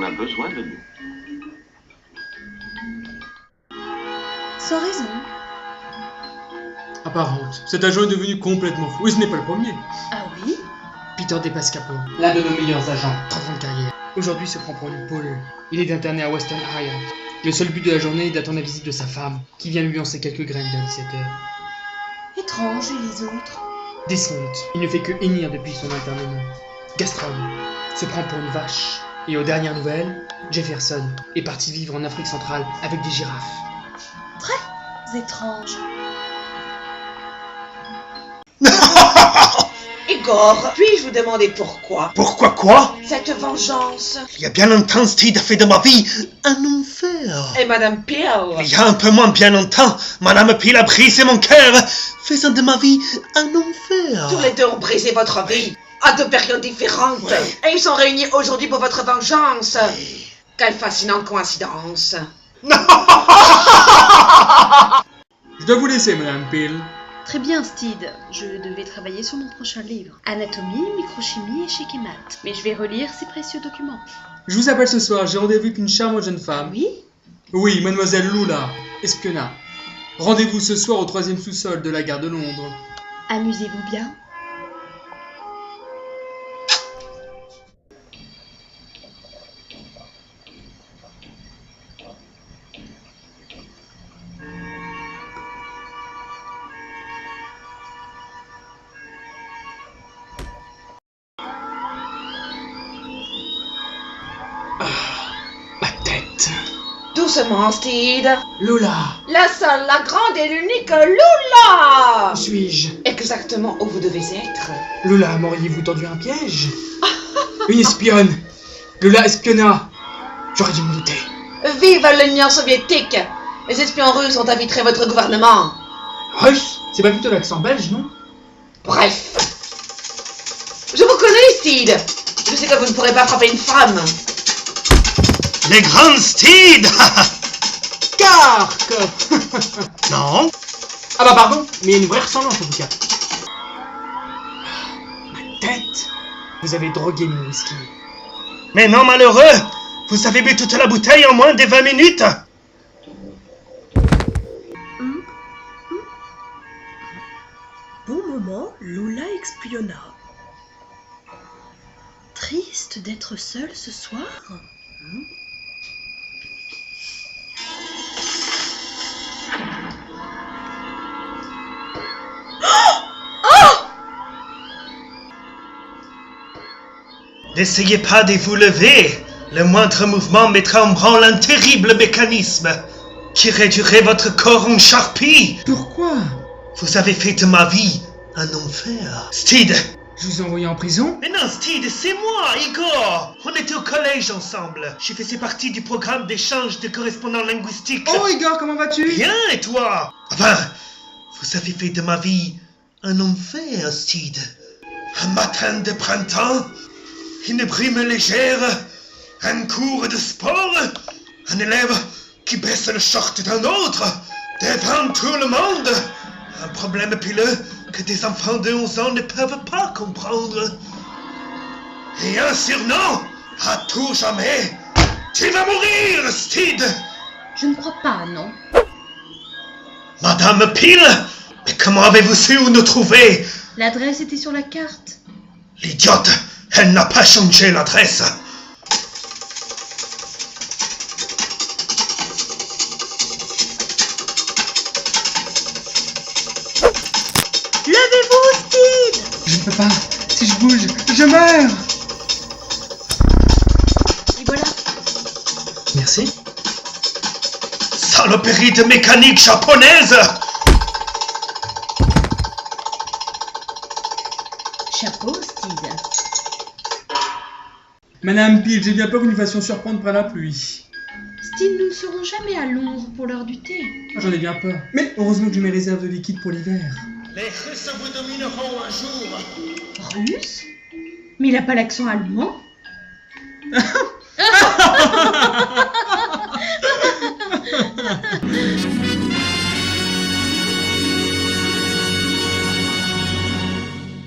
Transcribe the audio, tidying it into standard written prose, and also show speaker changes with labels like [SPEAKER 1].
[SPEAKER 1] a besoin de nous.
[SPEAKER 2] Sans raison.
[SPEAKER 3] Apparente, cet agent est devenu complètement fou, et ce n'est pas le premier.
[SPEAKER 2] Ah oui?
[SPEAKER 3] Peter Depascapo, l'un de nos meilleurs agents, 30 ans de carrière. Aujourd'hui se prend pour une poule. Il est interné à Western Hyatt. Le seul but de la journée est d'attendre la visite de sa femme, qui vient lui lancer quelques graines vers 17h.
[SPEAKER 2] Étrange, et les autres?
[SPEAKER 3] Descente, il ne fait que hennir depuis son internement. Gastron se prend pour une vache. Et aux dernières nouvelles, Jefferson est parti vivre en Afrique centrale avec des girafes.
[SPEAKER 2] Très étrange.
[SPEAKER 4] Igor, puis-je vous demander pourquoi?
[SPEAKER 5] Pourquoi quoi?
[SPEAKER 4] Cette vengeance.
[SPEAKER 5] Il y a bien longtemps, Steed a fait de ma vie un enfer.
[SPEAKER 4] Et Madame Peel?
[SPEAKER 5] Il y a un peu moins bien longtemps, Madame Peel a brisé mon cœur, faisant de ma vie un enfer.
[SPEAKER 4] Tous les deux ont brisé votre vie, à deux périodes différentes.
[SPEAKER 5] Ouais.
[SPEAKER 4] Et ils sont réunis aujourd'hui pour votre vengeance. Quelle fascinante coïncidence.
[SPEAKER 3] Je dois vous laisser, Madame Peel.
[SPEAKER 2] Très bien, Steed. Je devais travailler sur mon prochain livre. Anatomie, microchimie et chic et mat. Mais je vais relire ces précieux documents.
[SPEAKER 3] Je vous appelle ce soir, j'ai rendez-vous avec une charmante jeune femme.
[SPEAKER 2] Oui?
[SPEAKER 3] Oui, mademoiselle Lula, espionnat. Rendez-vous ce soir au 3e sous-sol de la gare de Londres.
[SPEAKER 2] Amusez-vous bien.
[SPEAKER 3] Ma tête.
[SPEAKER 4] Doucement, Steed.
[SPEAKER 3] Lula,
[SPEAKER 4] La seule, la grande et l'unique Lula.
[SPEAKER 3] où suis-je?
[SPEAKER 4] Exactement où vous devez être.
[SPEAKER 3] Lula, m'auriez-vous tendu un piège? Une espionne. Lula espionna. J'aurais dû me douter.
[SPEAKER 4] Vive l'Union soviétique. Les espions russes ont infiltré votre gouvernement.
[SPEAKER 3] Russe? C'est pas plutôt l'accent belge, non?
[SPEAKER 4] Bref. Je vous connais, Steed. Je sais que vous ne pourrez pas frapper une femme.
[SPEAKER 5] Les grands Steed.
[SPEAKER 3] Karkov.
[SPEAKER 5] Non.
[SPEAKER 3] Ah bah pardon, mais il y a une vraie ressemblance en tout cas. Ma tête. Vous avez drogué mon whisky.
[SPEAKER 5] Mais non, malheureux. Vous avez bu toute la bouteille en moins de 20 minutes.
[SPEAKER 6] Bon moment, Lula expionna.
[SPEAKER 2] Triste d'être seule ce soir?
[SPEAKER 5] N'essayez pas de vous lever. Le moindre mouvement mettra en branle un terrible mécanisme qui réduirait votre corps en charpie.
[SPEAKER 3] Pourquoi?
[SPEAKER 5] Vous avez fait de ma vie un enfer. Steed.
[SPEAKER 3] Je vous ai envoyé en prison?
[SPEAKER 5] Mais non, Steed, c'est moi, Igor. On était au collège ensemble. Je faisais partie du programme d'échange de correspondants linguistiques.
[SPEAKER 3] Oh Igor, comment vas-tu?
[SPEAKER 5] Bien, et toi? Enfin, vous avez fait de ma vie un enfer, Steed. Un matin de printemps, une brume légère, un cours de sport, un élève qui baisse le short d'un autre, devant tout le monde. Un problème pileux que des enfants de 11 ans ne peuvent pas comprendre. Et un surnom, à tout jamais. Tu vas mourir, Steed.
[SPEAKER 2] Je ne crois pas, non.
[SPEAKER 5] Madame Peel, mais comment avez-vous su où nous trouver?
[SPEAKER 2] L'adresse était sur la carte.
[SPEAKER 5] L'idiote, elle n'a pas changé l'adresse.
[SPEAKER 6] Levez-vous, Steed!
[SPEAKER 3] Je ne peux pas. Si je bouge, je meurs.
[SPEAKER 2] Et voilà.
[SPEAKER 3] Merci.
[SPEAKER 5] Saloperie de mécanique japonaise.
[SPEAKER 2] Chapeau, Steed.
[SPEAKER 3] Madame Peel, j'ai bien peur que nous fassions surprendre par la pluie.
[SPEAKER 2] Steed, nous ne serons jamais à Londres pour l'heure du thé.
[SPEAKER 3] J'en ai bien peur. Mais heureusement que j'ai mes réserves de liquide pour l'hiver.
[SPEAKER 5] Les Russes vous domineront un jour.
[SPEAKER 2] Russe? Mais il n'a pas l'accent allemand?